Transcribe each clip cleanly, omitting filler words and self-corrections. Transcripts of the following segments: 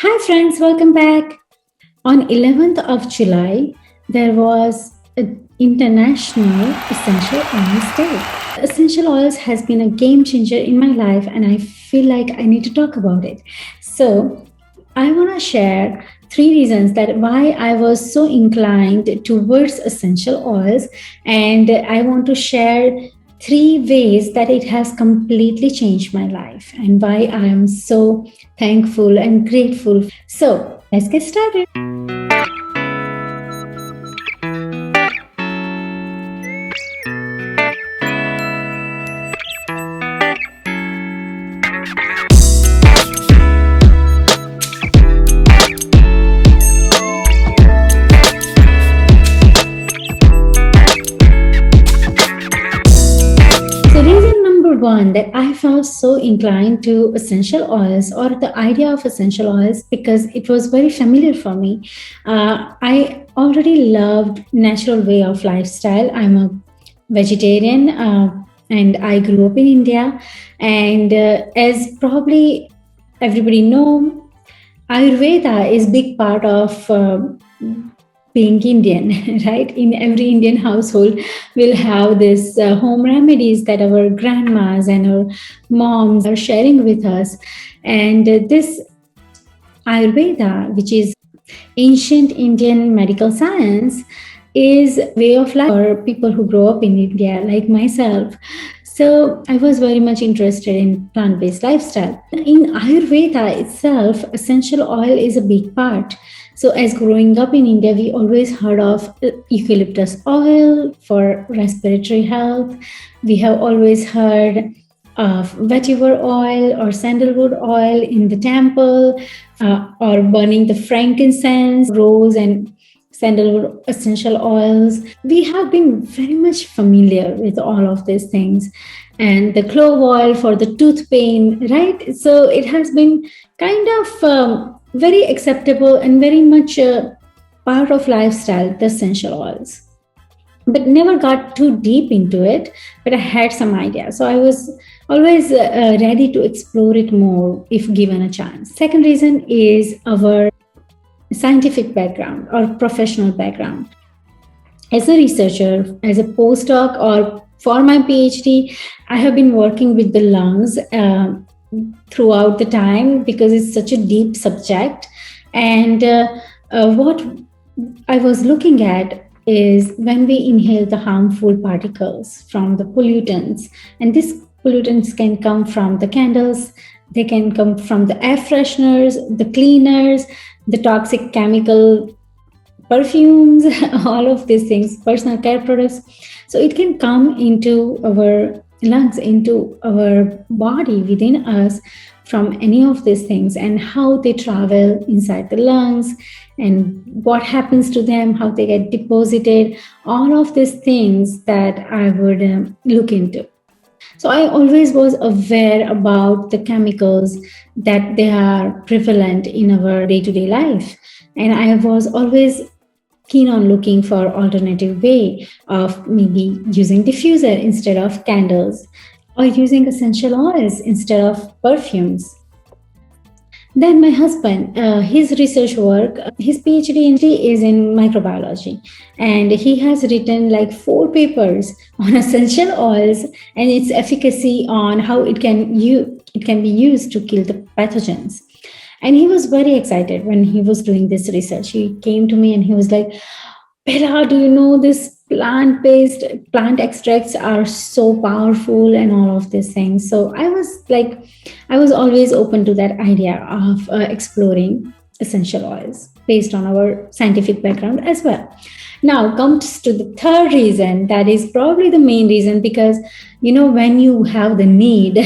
Hi friends, welcome back. On 11th of July, there was an International Essential Oils Day. Essential oils has been a game changer in my life and I feel like I need to talk about it. So, I want to share three reasons that why I was so inclined towards essential oils, and I want to share three ways that it has completely changed my life and why I am so thankful and grateful. So, let's get started. So, reason number one that I felt so inclined to essential oils or the idea of essential oils because it was very familiar for me. I already loved natural way of lifestyle. I'm a vegetarian and I grew up in India. And as probably everybody know, Ayurveda is big part of being Indian, right? In every Indian household, we'll have this home remedies that our grandmas and our moms are sharing with us. And this Ayurveda, which is ancient Indian medical science, is way of life for people who grow up in India, like myself. So I was very much interested in plant-based lifestyle. In Ayurveda itself, essential oil is a big part. So as growing up in India, we always heard of eucalyptus oil for respiratory health. We have always heard of vetiver oil or sandalwood oil in the temple, or burning the frankincense, rose and sandalwood essential oils. We have been very much familiar with all of these things. And the clove oil for the tooth pain, right? So it has been kind of very acceptable and very much a part of lifestyle, the essential oils. But never got too deep into it, but I had some idea. So I was always ready to explore it more if given a chance. Second reason is our scientific background or professional background. As a researcher, as a postdoc, or for my PhD, I have been working with the lungs throughout the time because it's such a deep subject. And what I was looking at is when we inhale the harmful particles from the pollutants, and these pollutants can come from the candles, they can come from the air fresheners, the cleaners, the toxic chemical perfumes, all of these things, personal care products. So it can come into our lungs, into our body, within us from any of these things, and how they travel inside the lungs and what happens to them, how they get deposited, all of these things that I would look into. So I always was aware about the chemicals that they are prevalent in our day-to-day life. And I was always keen on looking for alternative way of maybe using diffuser instead of candles or using essential oils instead of perfumes. Then my husband, his research work, his PhD is in microbiology, and he has written like 4 papers on essential oils and its efficacy on how it can be used to kill the pathogens. And he was very excited when he was doing this research. He came to me and he was like, Bella, do you know this plant-based plant extracts are so powerful and all of these things. So I was always open to that idea of exploring essential oils based on our scientific background as well. Now comes to the third reason, that is probably the main reason, because when you have the need,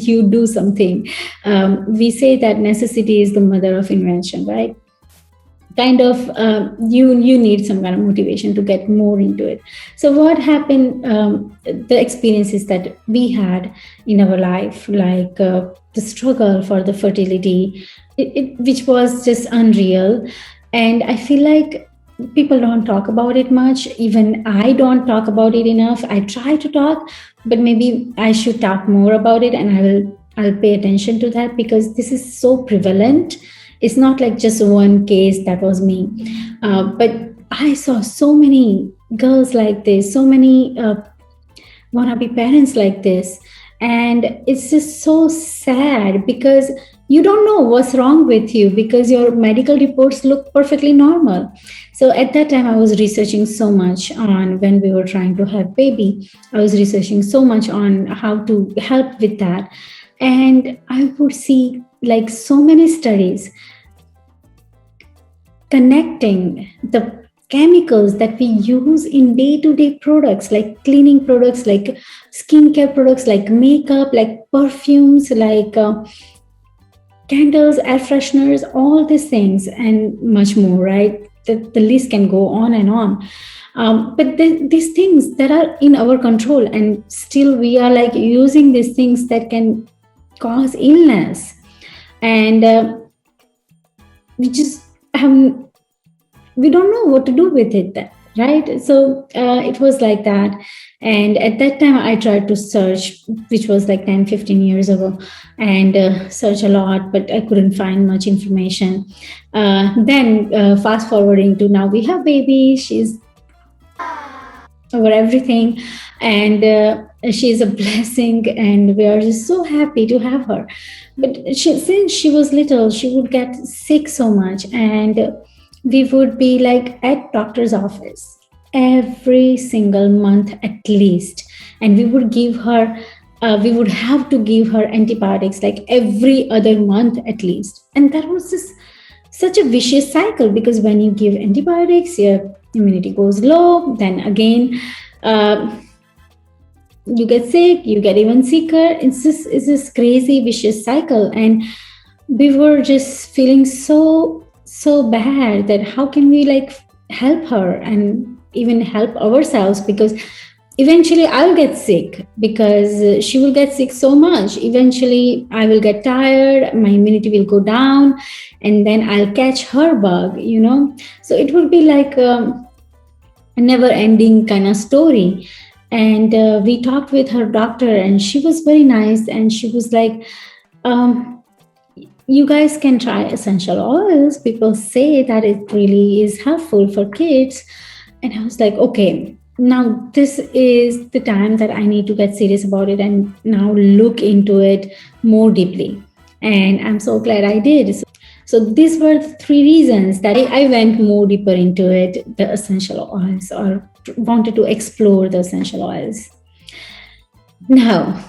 you do something. We say that necessity is the mother of invention, right? Kind of you need some kind of motivation to get more into it. So what happened, the experiences that we had in our life, like the struggle for the fertility, which was just unreal. And I feel like people don't talk about it much. Even I don't talk about it enough. I try to talk, but maybe I should talk more about it, and I'll pay attention to that because this is so prevalent It's not like just one case that was me, but I saw so many girls like this, so many wannabe parents like this. And it's just so sad because you don't know what's wrong with you because your medical reports look perfectly normal. So at that time I was researching so much on when we were trying to have baby. I was researching so much on how to help with that. And I would see like so many studies connecting the chemicals that we use in day-to-day products, like cleaning products, like skincare products, like makeup, like perfumes, like candles, air fresheners, all these things and much more, right? The list can go on and on. But these things that are in our control, and still we are like using these things that can cause illness. And we just have, we don't know what to do with it, right? So it was like that. And at that time I tried to search, which was like 10-15 years ago, and search a lot, but I couldn't find much information. Then fast forwarding to now, we have baby, she's over everything, and she's a blessing, and we are just so happy to have her. But since she was little, she would get sick so much, and we would be like at doctor's office every single month at least, and we would have to give her antibiotics like every other month at least. And that was just such a vicious cycle, because when you give antibiotics your immunity goes low, then again uh, you get sick, you get even sicker. It's this crazy vicious cycle. And we were just feeling so bad that how can we like help her and even help ourselves, because eventually I'll get sick, because she will get sick so much. Eventually I will get tired, my immunity will go down, and then I'll catch her bug, you know. So it would be like a never ending kind of story. And we talked with her doctor, and she was very nice, and she was like, you guys can try essential oils. People say that it really is helpful for kids. And I was like, okay, now this is the time that I need to get serious about it and now look into it more deeply. And I'm so glad I did. So these were the three reasons that I went more deeper into it, the essential oils, or wanted to explore the essential oils. Now,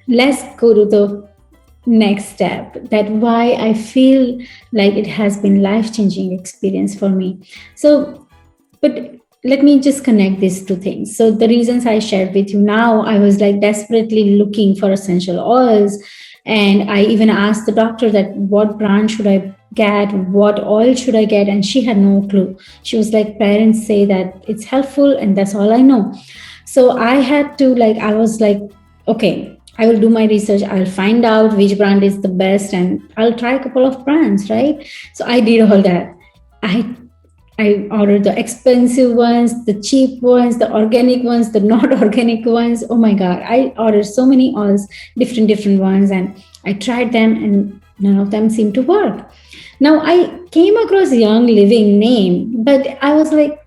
let's go to the next step, that why I feel like it has been life-changing experience for me. So, but let me just connect these two things. So the reasons I shared with you, now I was like desperately looking for essential oils, and I even asked the doctor that what brand should I get, what oil should I get, and she had no clue. She was like, parents say that it's helpful and that's all I know. So I had to like, I was like, okay, I will do my research, I'll find out which brand is the best, and I'll try a couple of brands, right? So I did all that. I ordered the expensive ones, the cheap ones, the organic ones, the not organic ones. Oh my God, I ordered so many oils, different ones, and I tried them and none of them seemed to work. Now I came across Young Living name, but I was like,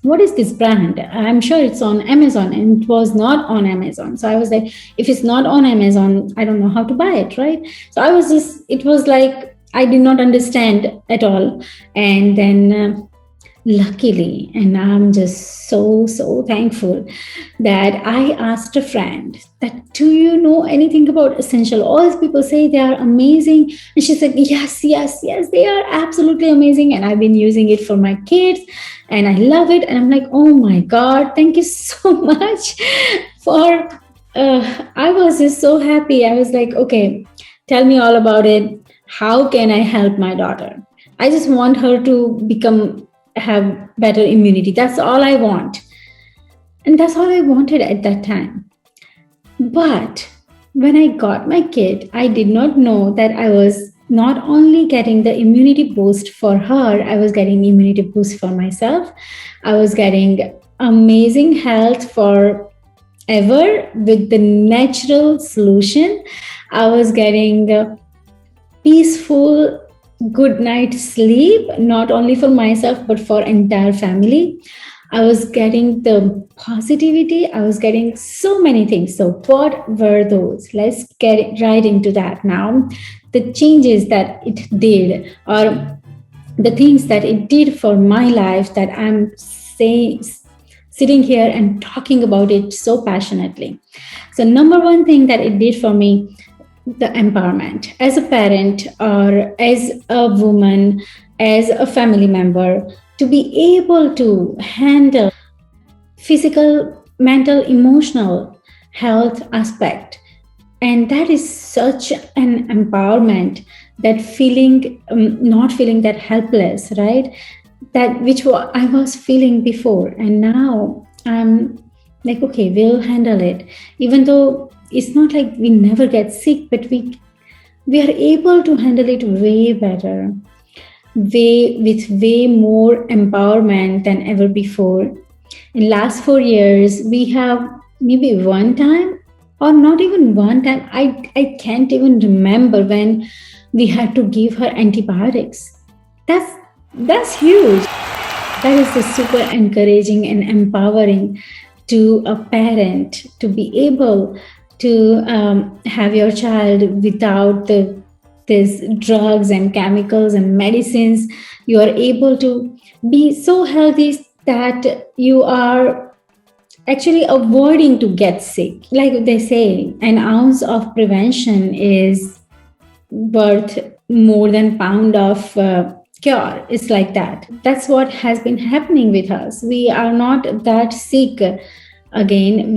what is this brand? I'm sure it's on Amazon, and it was not on Amazon. So I was like, if it's not on Amazon, I don't know how to buy it, right? So I was just, it was like, I did not understand at all. And then luckily, and I'm just so thankful that I asked a friend that, do you know anything about essential oils? People say they are amazing. And she said, yes, they are absolutely amazing. And I've been using it for my kids and I love it. And I'm like, oh my God, thank you so much for, I was just so happy. I was like, okay, tell me all about it. How can I help my daughter? I just want her to have better immunity. That's all I want. And that's all I wanted at that time. But when I got my kid, I did not know that I was not only getting the immunity boost for her, I was getting immunity boost for myself. I was getting amazing health for ever with the natural solution. I was getting peaceful good night's sleep, not only for myself but for entire family. I was getting the positivity. I was getting so many things. So what were those? Let's get right into that now. The changes that it did, or the things that it did for my life, that I'm saying, sitting here and talking about it so passionately. So number one thing that it did for me, the empowerment as a parent or as a woman, as a family member, to be able to handle physical, mental, emotional health aspect. And that is such an empowerment, that feeling, not feeling that helpless, right? That which I was feeling before. And now I'm like, okay, we'll handle it. Even though it's not like we never get sick, but we are able to handle it way better, way with way more empowerment than ever before. In last 4 years, we have maybe one time, or not even one time. I can't even remember when we had to give her antibiotics. That's huge. That is the super encouraging and empowering to a parent, to be able to have your child without these drugs and chemicals and medicines. You are able to be so healthy that you are actually avoiding to get sick. Like they say, an ounce of prevention is worth more than pound of cure. It's like that. That's what has been happening with us. We are not that sick again.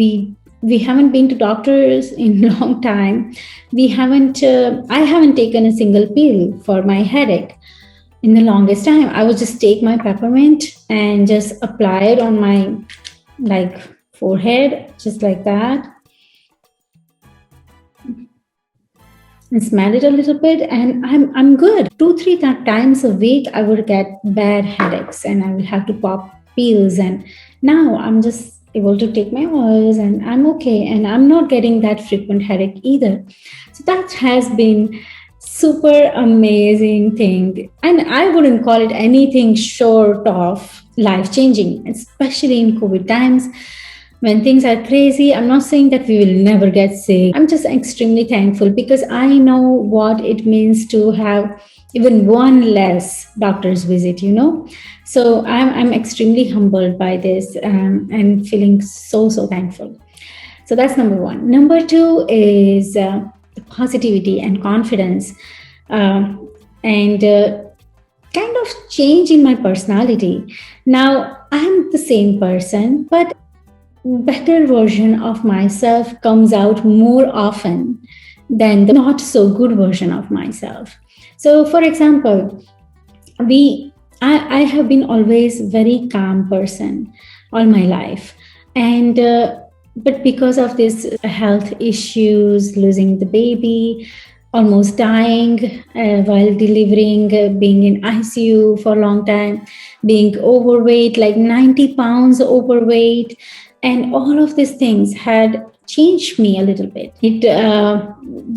We haven't been to doctors in a long time. We haven't I haven't taken a single pill for my headache in the longest time. I would just take my peppermint and just apply it on my like forehead, just like that, and smell it a little bit, and I'm good. 2-3 times a week I would get bad headaches and I will have to pop pills, and now I'm just able to take my oils and I'm okay, and I'm not getting that frequent headache either. So that has been super amazing thing, and I wouldn't call it anything short of life changing, especially in COVID times when things are crazy. I'm not saying that we will never get sick. I'm just extremely thankful because I know what it means to have even one less doctor's visit, So I'm extremely humbled by this, and feeling so thankful. So that's number one. Number two is positivity and confidence, and kind of change in my personality. Now I'm the same person, but better version of myself comes out more often than the not so good version of myself. So for example, I have been always very calm person all my life, and but because of this health issues, losing the baby, almost dying while delivering, being in ICU for a long time, being overweight, like 90 pounds overweight, and all of these things had changed me a little bit. It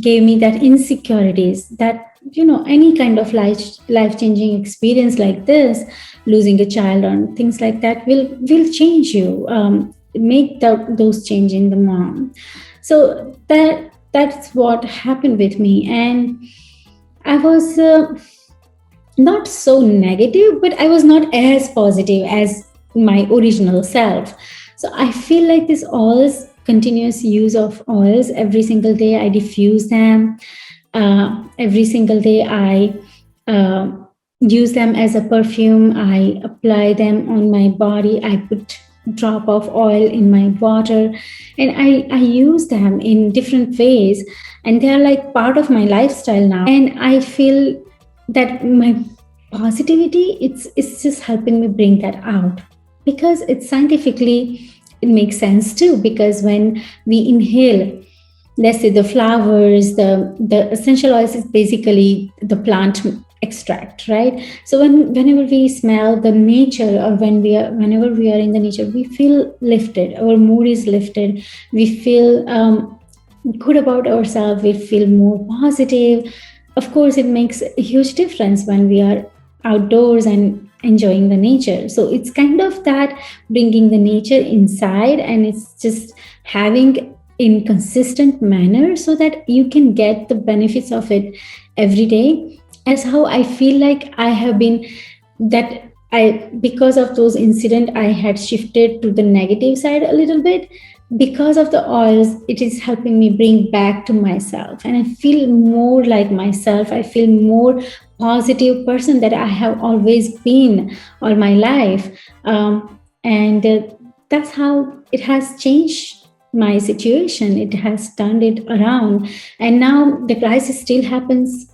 gave me that insecurities that, any kind of life-changing experience like this, losing a child or things like that will change you, make those change in the mom. So that's what happened with me. And I was not so negative, but I was not as positive as my original self. So I feel like this oils, continuous use of oils, every single day I diffuse them. Every single day I use them as a perfume. I apply them on my body. I put drop of oil in my water, and I use them in different ways, and they're like part of my lifestyle now. And I feel that my positivity, it's just helping me bring that out, because it's scientifically, it makes sense too, because when we inhale, let's say the flowers, the essential oils is basically the plant extract, right? So whenever we smell the nature, or whenever we are in the nature, we feel lifted, our mood is lifted, we feel good about ourselves, we feel more positive, Of course, it makes a huge difference when we are outdoors and enjoying the nature. So it's kind of that bringing the nature inside, and it's just having in consistent manner so that you can get the benefits of it every day. As how I feel like I have been that I because of those incident I had shifted to the negative side a little bit. Because of the oils, it is helping me bring back to myself, and I feel more like myself. I feel more positive person that I have always been all my life. And That's how it has changed my situation. It has turned it around, and now the crisis still happens.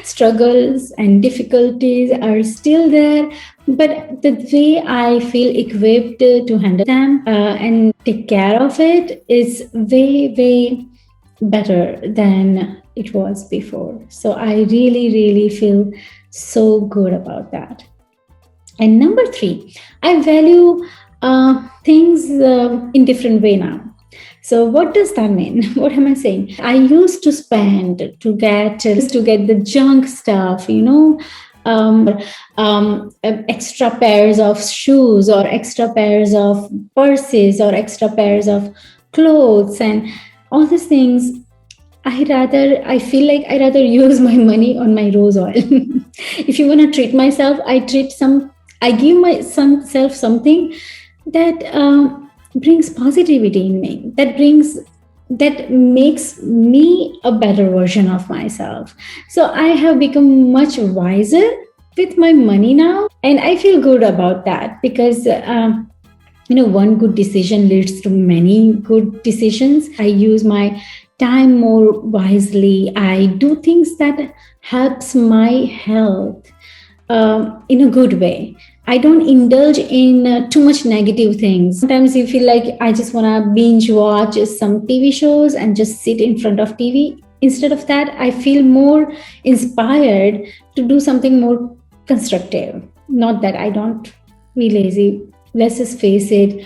Struggles and difficulties are still there, but the way I feel equipped to handle them and take care of it is way better than it was before. So I really feel so good about that. And number three, I value things in different way now. So what does that mean? What am I saying? I used to spend to get the junk stuff, extra pairs of shoes or extra pairs of purses or extra pairs of clothes and all these things. I feel like I rather use my money on my rose oil. If you want to treat myself, I give myself something that brings positivity in me, that makes me a better version of myself. So I have become much wiser with my money now, and I feel good about that because one good decision leads to many good decisions. I use my time more wisely. I do things that helps my health in a good way. I don't indulge in too much negative things. Sometimes you feel like I just want to binge watch some TV shows and just sit in front of TV. Instead of that, I feel more inspired to do something more constructive. Not that I don't be lazy. Let's just face it.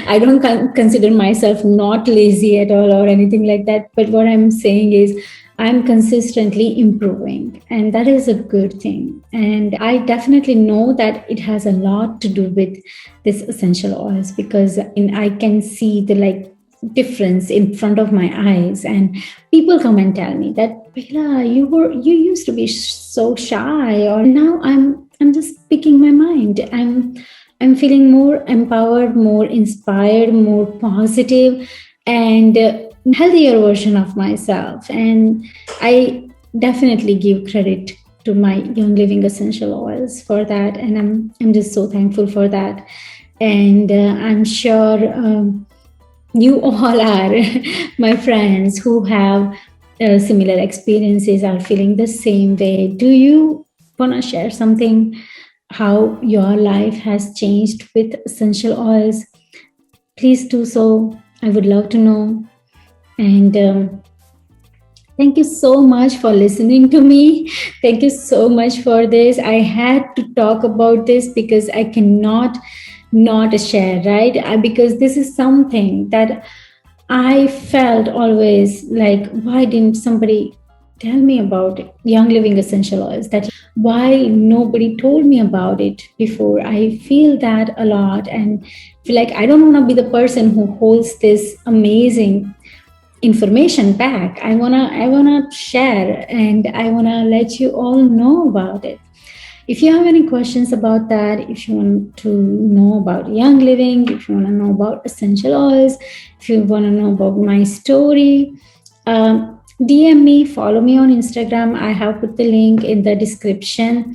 I don't consider myself not lazy at all or anything like that. But what I'm saying is I'm consistently improving, and that is a good thing. And I definitely know that it has a lot to do with this essential oils because I can see the difference in front of my eyes, and people come and tell me that Bella, you used to be so shy, or now I'm just speaking my mind. I'm feeling more empowered, more inspired, more positive, and healthier version of myself. And I definitely give credit to my Young Living essential oils for that, and I'm just so thankful for that. And I'm sure you all are my friends who have similar experiences are feeling the same way. Do you want to share something? How your life has changed with essential oils? Please do so. I would love to know. And thank you so much for listening to me. Thank you so much for this. I had to talk about this because I cannot not share, right? Because this is something that I felt always like, why didn't somebody tell me about it? Young Living essential oils, that why nobody told me about it before. I feel that a lot and feel like I don't want to be the person who holds this amazing information back. I wanna share, and I wanna let you all know about it. If you have any questions about that, if you want to know about Young Living, if you want to know about essential oils, if you want to know about my story, DM me, follow me on Instagram. I have put the link in the description.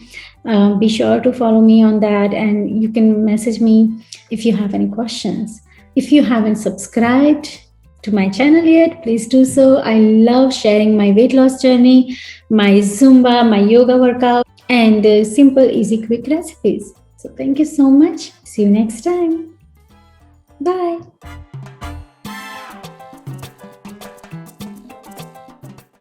Be sure to follow me on that, and you can message me if you have any questions. If you haven't subscribed to my channel yet, please do so. I love sharing my weight loss journey, my Zumba, my yoga workout, and simple, easy, quick recipes. So thank you so much. See you next time. Bye.